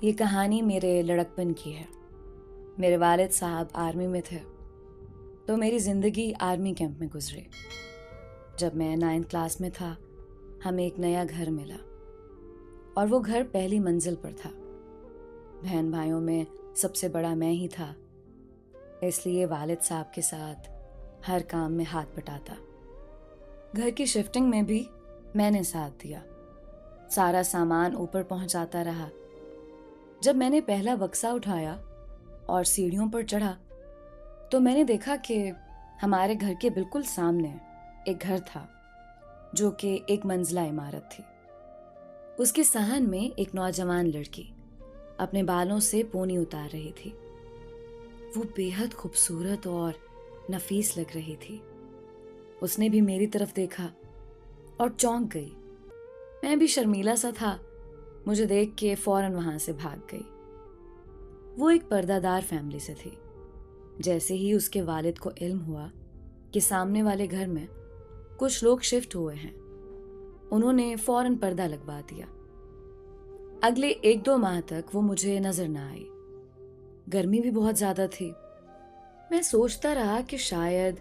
یہ کہانی میرے لڑکپن کی ہے۔ میرے والد صاحب آرمی میں تھے تو میری زندگی آرمی کیمپ میں گزری۔ جب میں 9th کلاس میں تھا ہمیں ایک نیا گھر ملا اور وہ گھر پہلی منزل پر تھا۔ بہن بھائیوں میں سب سے بڑا میں ہی تھا، اس لیے والد صاحب کے ساتھ ہر کام میں ہاتھ بٹاتا۔ گھر کی شفٹنگ میں بھی میں نے ساتھ دیا، سارا سامان اوپر پہنچاتا رہا۔ جب میں نے پہلا بکسا اٹھایا اور سیڑھیوں پر چڑھا تو میں نے دیکھا کہ ہمارے گھر کے بالکل سامنے ایک گھر تھا جو کہ ایک منزلہ عمارت تھی۔ اس کے صحن میں ایک نوجوان لڑکی اپنے بالوں سے پونی اتار رہی تھی۔ وہ بے حد خوبصورت اور نفیس لگ رہی تھی۔ اس نے بھی میری طرف دیکھا اور چونک گئی۔ میں بھی شرمیلا سا تھا، مجھے دیکھ کے فوراً وہاں سے بھاگ گئی۔ وہ ایک پردہ دار فیملی سے تھی۔ جیسے ہی اس کے والد کو علم ہوا کہ سامنے والے گھر میں کچھ لوگ شفٹ ہوئے ہیں، انہوں نے فوراً پردہ لگوا دیا۔ اگلے 1-2 ماہ تک وہ مجھے نظر نہ آئی۔ گرمی بھی بہت زیادہ تھی۔ میں سوچتا رہا کہ شاید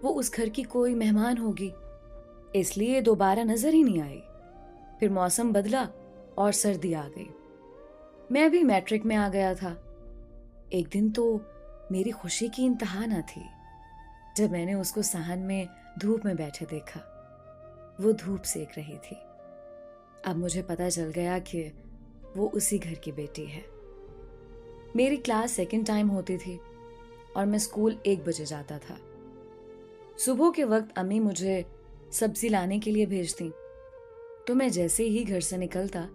وہ اس گھر کی کوئی مہمان ہوگی، اس لیے دوبارہ نظر ہی نہیں آئی۔ پھر موسم بدلا اور سردی آ گئی۔ میں ابھی میٹرک میں آ گیا تھا۔ ایک دن تو میری خوشی کی انتہا نہ تھی جب میں نے اس کو صحن میں دھوپ میں بیٹھے دیکھا۔ وہ دھوپ سیک رہی تھی۔ اب مجھے پتہ چل گیا کہ وہ اسی گھر کی بیٹی ہے۔ میری کلاس 2nd ٹائم ہوتی تھی اور میں اسکول 1 بجے جاتا تھا۔ صبح کے وقت امی مجھے سبزی لانے کے لیے بھیجتیں تو میں جیسے ہی گھر سے نکلتا